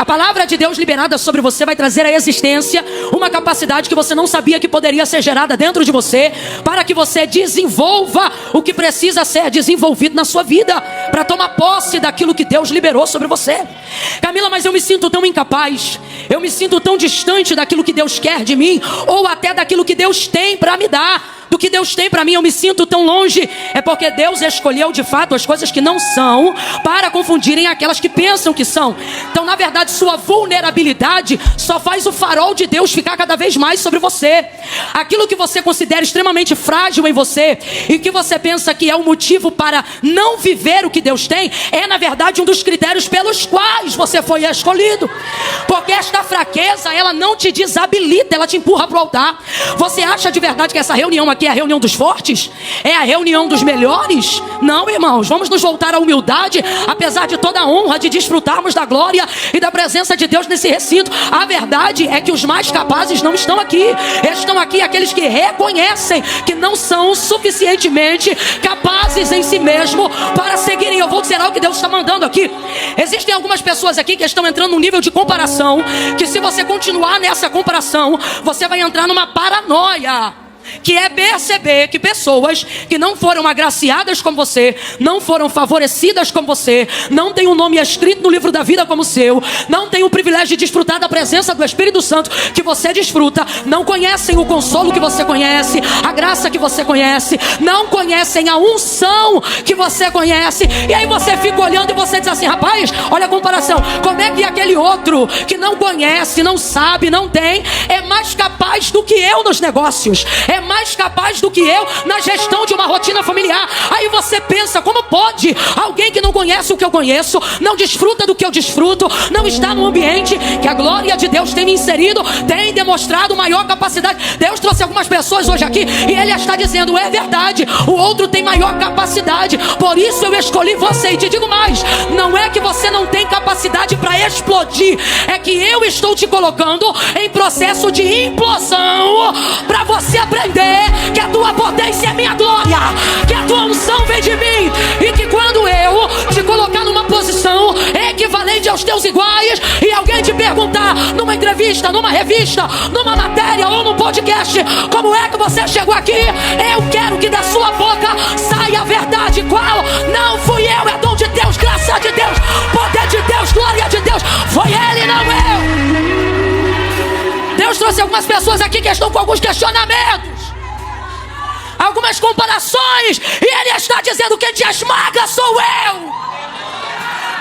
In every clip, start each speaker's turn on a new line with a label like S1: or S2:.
S1: A palavra de Deus liberada sobre você vai trazer à existência uma capacidade que você não sabia que poderia ser gerada dentro de você, para que você desenvolva o que precisa ser desenvolvido na sua vida, para tomar posse daquilo que Deus liberou sobre você. Camila, mas eu me sinto tão incapaz, eu me sinto tão distante daquilo que Deus quer de mim, ou até daquilo que Deus tem para me dar. Do que Deus tem para mim, eu me sinto tão longe. É porque Deus escolheu de fato as coisas que não são, para confundirem aquelas que pensam que são. Então, na verdade, sua vulnerabilidade só faz o farol de Deus ficar cada vez mais sobre você. Aquilo que você considera extremamente frágil em você, e que você pensa que é o motivo para não viver o que Deus tem, é na verdade um dos critérios pelos quais você foi escolhido. Porque esta fraqueza, ela não te desabilita, ela te empurra para o altar. Você acha de verdade que essa reunião aqui é a reunião dos fortes? É a reunião dos melhores? Não, irmãos, vamos nos voltar à humildade. Apesar de toda a honra de desfrutarmos da glória e da presença de Deus nesse recinto, a verdade é que os mais capazes não estão aqui. Estão aqui aqueles que reconhecem que não são suficientemente capazes em si mesmo para seguirem. Eu vou dizer algo que Deus está mandando aqui. Existem algumas pessoas aqui que estão entrando num nível de comparação, que se você continuar nessa comparação, você vai entrar numa paranoia, que é perceber que pessoas que não foram agraciadas como você, não foram favorecidas como você, não têm um nome escrito no livro da vida como o seu, não têm o privilégio de desfrutar da presença do Espírito Santo que você desfruta, não conhecem o consolo que você conhece, a graça que você conhece, não conhecem a unção que você conhece. E aí você fica olhando e você diz assim: rapaz, olha a comparação, como é que aquele outro que não conhece, não sabe, não tem, é mais capaz do que eu nos negócios, é mais capaz do que eu na gestão de uma rotina familiar. Aí você pensa: como pode alguém que não conhece o que eu conheço, não desfruta do que eu desfruto, não está no ambiente que a glória de Deus tem me inserido, tem demonstrado maior capacidade? Deus trouxe algumas pessoas hoje aqui e Ele está dizendo: é verdade, o outro tem maior capacidade, por isso eu escolhi você. E te digo mais, não é que você não tem capacidade para explodir, é que eu estou te colocando em processo de implosão, para você aprender que a tua potência é minha glória, que a tua unção vem de mim, e que quando eu te colocar numa posição equivalente aos teus iguais, e alguém te perguntar numa entrevista, numa revista, numa matéria ou num podcast: como é que você chegou aqui? Eu quero que da sua boca saia a verdade. Qual? Não fui eu, é dom de Deus, graça de Deus, poder de Deus, glória de Deus. Foi Ele, não eu. Deus trouxe algumas pessoas aqui que estão com alguns questionamentos, algumas comparações, e Ele está dizendo: quem te esmaga sou eu.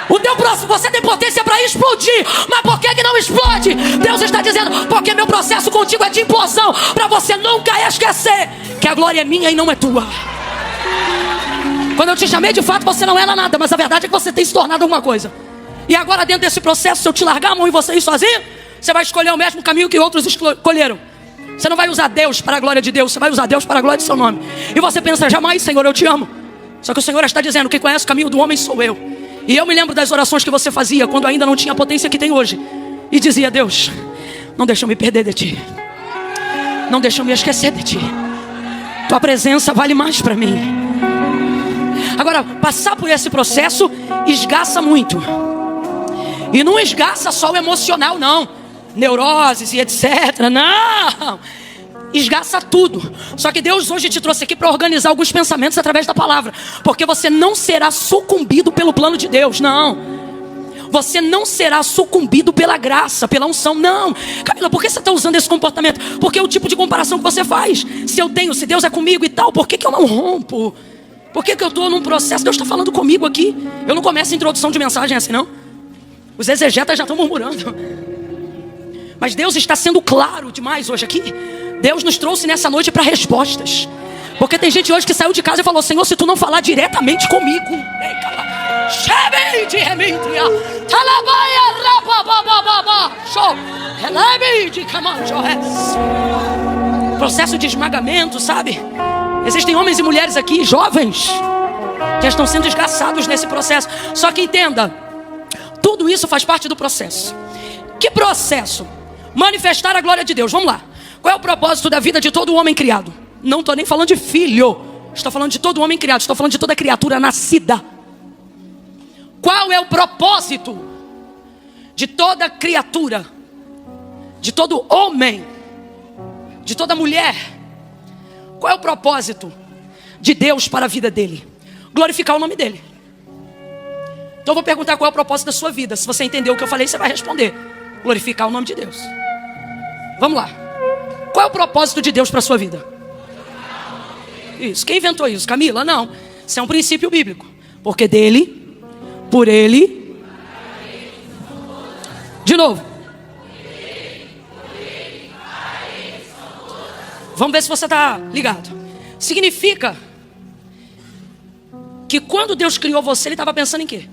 S1: O teu próximo, você tem potência para explodir, mas por que não explode? Deus está dizendo: porque meu processo contigo é de implosão, para você nunca esquecer que a glória é minha e não é tua. Quando eu te chamei, de fato você não era nada, mas a verdade é que você tem se tornado alguma coisa. E agora, dentro desse processo, se eu te largar a mão e você ir sozinho, você vai escolher o mesmo caminho que outros escolheram. Você não vai usar Deus para a glória de Deus, você vai usar Deus para a glória de seu nome. E você pensa: jamais, Senhor, eu te amo. Só que o Senhor está dizendo: quem conhece o caminho do homem sou eu. E eu me lembro das orações que você fazia quando ainda não tinha a potência que tem hoje, e dizia: Deus, não deixa eu me perder de ti, não deixa eu me esquecer de ti, tua presença vale mais para mim. Agora, passar por esse processo esgaça muito. E não esgaça só o emocional, não, neuroses e etc, não, esgaça tudo. Só que Deus hoje te trouxe aqui para organizar alguns pensamentos através da palavra, porque você não será sucumbido pelo plano de Deus, não. Você não será sucumbido pela graça, pela unção, não. Camila, por que você está usando esse comportamento? Porque é o tipo de comparação que você faz. Se Deus é comigo e tal, por que eu não rompo? Por que eu estou num processo? Deus está falando comigo aqui. Eu não começo a introdução de mensagem assim, não. Os exegetas já estão murmurando. Mas Deus está sendo claro demais hoje aqui. Deus nos trouxe nessa noite para respostas. Porque tem gente hoje que saiu de casa e falou: Senhor, se tu não falar diretamente comigo, processo de esmagamento, sabe? Existem homens e mulheres aqui, jovens, que estão sendo esgaçados nesse processo. Só que entenda, tudo isso faz parte do processo. Que processo? Manifestar a glória de Deus. Vamos lá. Qual é o propósito da vida de todo homem criado? Não estou nem falando de filho, estou falando de todo homem criado, estou falando de toda criatura nascida. Qual é o propósito de toda criatura, de todo homem, de toda mulher, qual é o propósito de Deus para a vida dele? Glorificar o nome dele. Então eu vou perguntar qual é o propósito da sua vida. Se você entendeu o que eu falei, você vai responder: glorificar o nome de Deus. Vamos lá. Qual é o propósito de Deus para a sua vida? Isso. Quem inventou isso? Camila? Não. Isso é um princípio bíblico. Porque dele, por ele. De novo. Vamos ver se você está ligado. Significa que quando Deus criou você, Ele estava pensando em quê?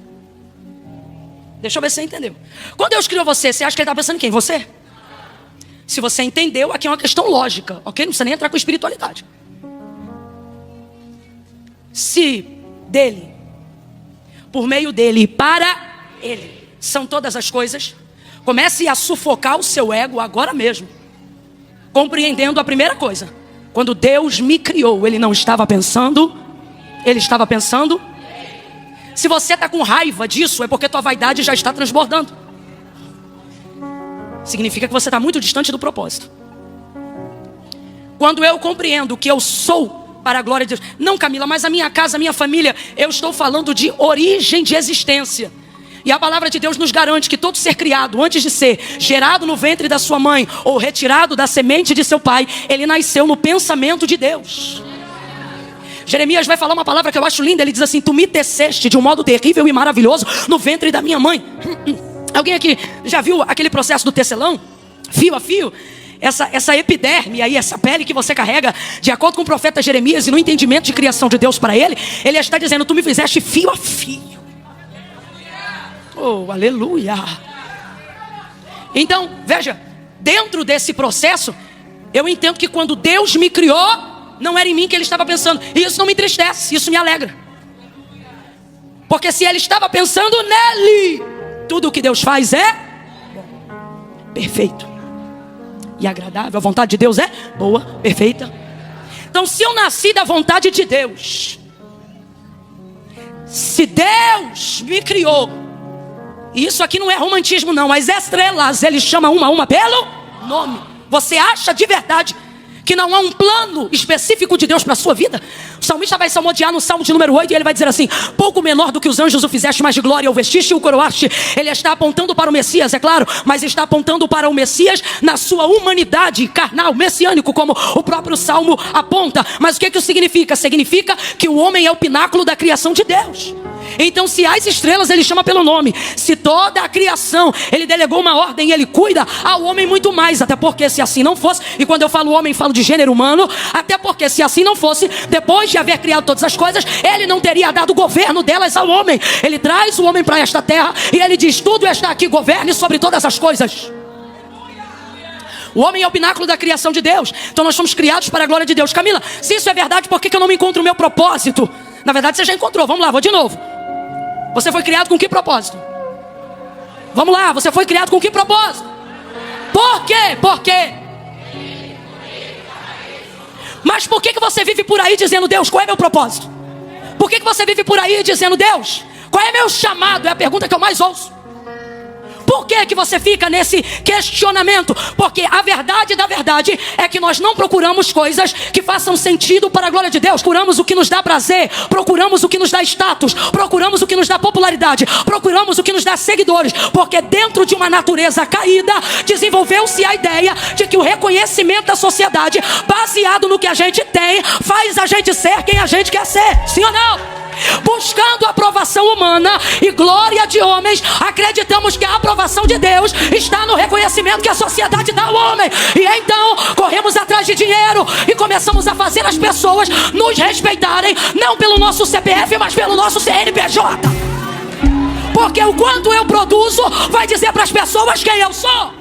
S1: Deixa eu ver se você entendeu. Quando Deus criou você, você acha que Ele estava pensando em quem? Você? Se você entendeu, aqui é uma questão lógica, ok? Não precisa nem entrar com espiritualidade. Se dele, por meio dele e para ele, são todas as coisas, comece a sufocar o seu ego agora mesmo, compreendendo a primeira coisa: quando Deus me criou, Ele não estava pensando, Ele estava pensando. Se você está com raiva disso, é porque tua vaidade já está transbordando. Significa que você está muito distante do propósito. Quando eu compreendo que eu sou para a glória de Deus, não, Camila, mas a minha casa, a minha família, eu estou falando de origem de existência. E a palavra de Deus nos garante que todo ser criado, antes de ser gerado no ventre da sua mãe ou retirado da semente de seu pai, ele nasceu no pensamento de Deus. Jeremias vai falar uma palavra que eu acho linda. Ele diz assim: tu me teceste de um modo terrível e maravilhoso no ventre da minha mãe. Alguém aqui já viu aquele processo do tecelão? Fio a fio. Essa epiderme aí, essa pele que você carrega, de acordo com o profeta Jeremias e no entendimento de criação de Deus para ele está dizendo: tu me fizeste fio a fio. Oh, aleluia. Então, veja, dentro desse processo, eu entendo que quando Deus me criou, não era em mim que Ele estava pensando. E isso não me entristece, isso me alegra. Porque se Ele estava pensando nele, tudo o que Deus faz é perfeito e agradável. A vontade de Deus é boa, perfeita. Então, se eu nasci da vontade de Deus, se Deus me criou, e isso aqui não é romantismo não, as estrelas Ele chama uma a uma pelo nome. Você acha de verdade que não há um plano específico de Deus para a sua vida? O salmista vai salmodiar no Salmo de número 8 e ele vai dizer assim: pouco menor do que os anjos o fizeste, mas de glória o vestiste e o coroaste. Ele está apontando para o Messias, é claro, mas está apontando para o Messias na sua humanidade carnal, messiânico, como o próprio Salmo aponta. Mas o que isso significa? Significa que o homem é o pináculo da criação de Deus. Então, se as estrelas Ele chama pelo nome, se toda a criação Ele delegou uma ordem e Ele cuida, ao homem muito mais. Até porque se assim não fosse, e quando eu falo homem, falo de gênero humano, até porque se assim não fosse, depois de haver criado todas as coisas, Ele não teria dado o governo delas ao homem. Ele traz o homem para esta terra e Ele diz: tudo está aqui, governe sobre todas as coisas. O homem é o pináculo da criação de Deus. Então nós somos criados para a glória de Deus. Camila, se isso é verdade, por que eu não me encontro o meu propósito? Na verdade você já encontrou. Vamos lá, vou de novo. Você foi criado com que propósito? Vamos lá, você foi criado com que propósito? Por quê? Por quê? Mas por que você vive por aí dizendo: Deus, qual é meu propósito? Por que você vive por aí dizendo: Deus, qual é meu chamado? É a pergunta que eu mais ouço. Por que você fica nesse questionamento? Porque a verdade da verdade é que nós não procuramos coisas que façam sentido para a glória de Deus. Procuramos o que nos dá prazer, procuramos o que nos dá status, procuramos o que nos dá popularidade, procuramos o que nos dá seguidores. Porque dentro de uma natureza caída, desenvolveu-se a ideia de que o reconhecimento da sociedade, baseado no que a gente tem, faz a gente ser quem a gente quer ser. Sim ou não? Buscando a aprovação humana e glória de homens, acreditamos que a aprovação de Deus está no reconhecimento que a sociedade dá ao homem. E então corremos atrás de dinheiro e começamos a fazer as pessoas nos respeitarem, não pelo nosso CPF, mas pelo nosso CNPJ. Porque o quanto eu produzo vai dizer para as pessoas quem eu sou.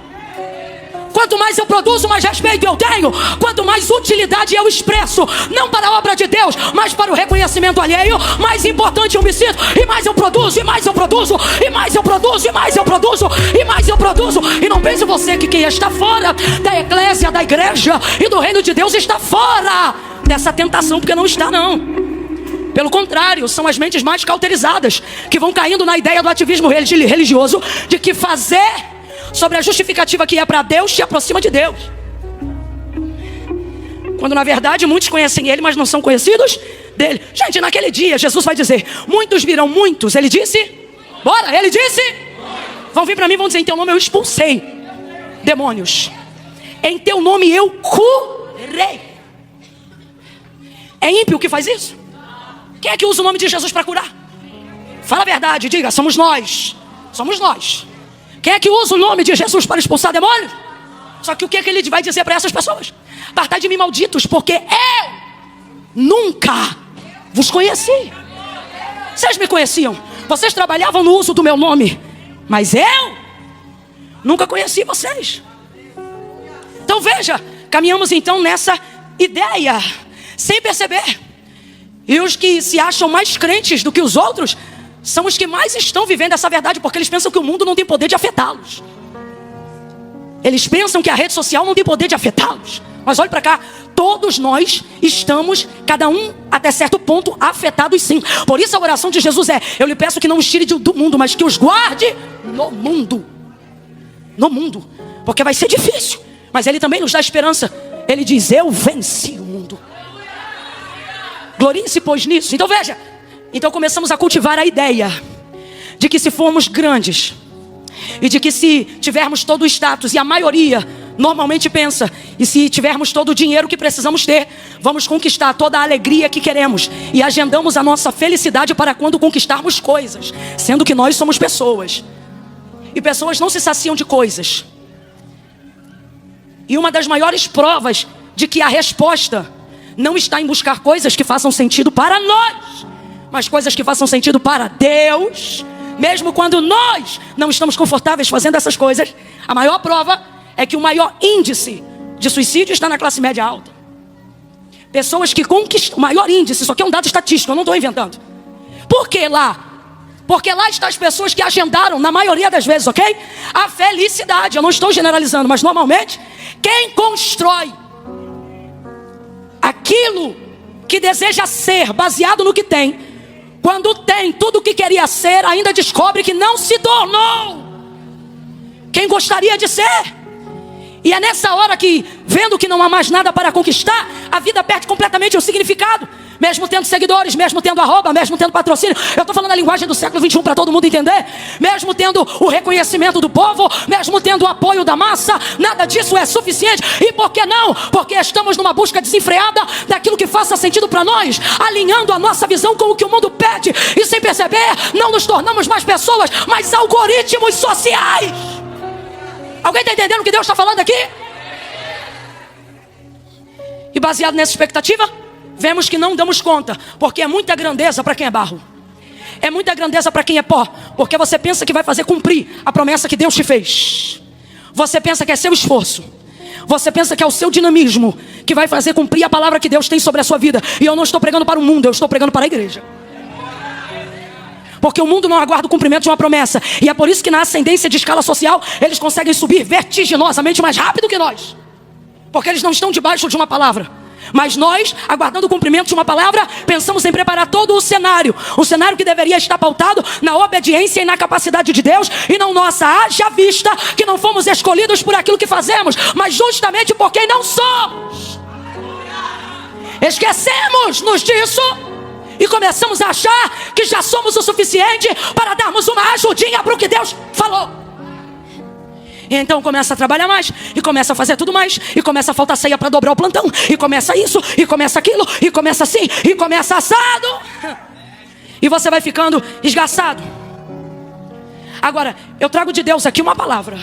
S1: Quanto mais eu produzo, mais respeito eu tenho. Quanto mais utilidade eu expresso, não para a obra de Deus, mas para o reconhecimento alheio, mais importante eu me sinto. E mais eu produzo, e mais eu produzo, e mais eu produzo, e mais eu produzo, e mais eu produzo. E não pense você que quem está fora da eclésia, da igreja e do reino de Deus está fora dessa tentação, porque não está não. Pelo contrário, são as mentes mais cauterizadas que vão caindo na ideia do ativismo religioso de que fazer sobre a justificativa que é para Deus te aproxima de Deus. Quando na verdade muitos conhecem Ele, mas não são conhecidos dele. Gente, naquele dia Jesus vai dizer: muitos virão muitos. Ele disse: bora, ele disse: vão vir para mim e vão dizer: em teu nome eu expulsei demônios, em teu nome eu curei. É ímpio que faz isso? Quem é que usa o nome de Jesus para curar? Fala a verdade, diga: somos nós. Somos nós. Quem é que usa o nome de Jesus para expulsar demônios? Só que o que é que ele vai dizer para essas pessoas? Apartai de mim, malditos, porque eu nunca vos conheci. Vocês me conheciam, vocês trabalhavam no uso do meu nome, mas eu nunca conheci vocês. Então veja, caminhamos então nessa ideia, sem perceber. E os que se acham mais crentes do que os outros são os que mais estão vivendo essa verdade, porque eles pensam que o mundo não tem poder de afetá-los. Eles pensam que a rede social não tem poder de afetá-los. Mas olhe para cá, todos nós estamos, cada um até certo ponto, afetados sim. Por isso a oração de Jesus é: eu lhe peço que não os tire do mundo, mas que os guarde no mundo. No mundo. Porque vai ser difícil, mas Ele também nos dá esperança. Ele diz: eu venci o mundo. Glorie-se pois nisso. Então veja, então começamos a cultivar a ideia de que se formos grandes, e de que se tivermos todo o status, e a maioria normalmente pensa, e se tivermos todo o dinheiro que precisamos ter, vamos conquistar toda a alegria que queremos, e agendamos a nossa felicidade para quando conquistarmos coisas, sendo que nós somos pessoas, e pessoas não se saciam de coisas. E uma das maiores provas de que a resposta não está em buscar coisas que façam sentido para nós, mas coisas que façam sentido para Deus, mesmo quando nós não estamos confortáveis fazendo essas coisas. A maior prova é que o maior índice de suicídio está na classe média alta. Pessoas que conquistam, o maior índice, isso aqui é um dado estatístico, eu não estou inventando. Por que lá? Porque lá estão as pessoas que agendaram, na maioria das vezes, ok? A felicidade. Eu não estou generalizando, mas normalmente quem constrói aquilo que deseja ser, baseado no que tem, quando tem tudo o que queria ser, ainda descobre que não se tornou quem gostaria de ser. E é nessa hora que, vendo que não há mais nada para conquistar, a vida perde completamente o significado. Mesmo tendo seguidores, mesmo tendo arroba, mesmo tendo patrocínio. Eu estou falando a linguagem do século XXI para todo mundo entender. Mesmo tendo o reconhecimento do povo, mesmo tendo o apoio da massa, nada disso é suficiente. E por que não? Porque estamos numa busca desenfreada daquilo que faça sentido para nós, alinhando a nossa visão com o que o mundo pede. E sem perceber, não nos tornamos mais pessoas, mas algoritmos sociais. Alguém está entendendo o que Deus está falando aqui? E baseado nessa expectativa, vemos que não damos conta, porque é muita grandeza para quem é barro. É muita grandeza para quem é pó, porque você pensa que vai fazer cumprir a promessa que Deus te fez. Você pensa que é seu esforço. Você pensa que é o seu dinamismo que vai fazer cumprir a palavra que Deus tem sobre a sua vida. E eu não estou pregando para o mundo, eu estou pregando para a igreja. Porque o mundo não aguarda o cumprimento de uma promessa. E é por isso que na ascendência de escala social, eles conseguem subir vertiginosamente mais rápido que nós. Porque eles não estão debaixo de uma palavra. Mas nós, aguardando o cumprimento de uma palavra, pensamos em preparar todo o cenário. O cenário que deveria estar pautado na obediência e na capacidade de Deus, e não nossa. Haja vista que não fomos escolhidos por aquilo que fazemos, mas justamente por quem não somos. Esquecemos-nos disso e começamos a achar que já somos o suficiente para darmos uma ajudinha para o que Deus falou. E então começa a trabalhar mais, e começa a fazer tudo mais, e começa a faltar ceia para dobrar o plantão, e começa isso, e começa aquilo, e começa assim, e começa assado. E você vai ficando esgaçado. Agora, eu trago de Deus aqui uma palavra.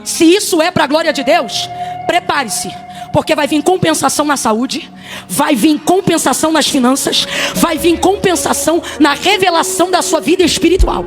S1: Se isso é para a glória de Deus, prepare-se. Porque vai vir compensação na saúde, vai vir compensação nas finanças, vai vir compensação na revelação da sua vida espiritual.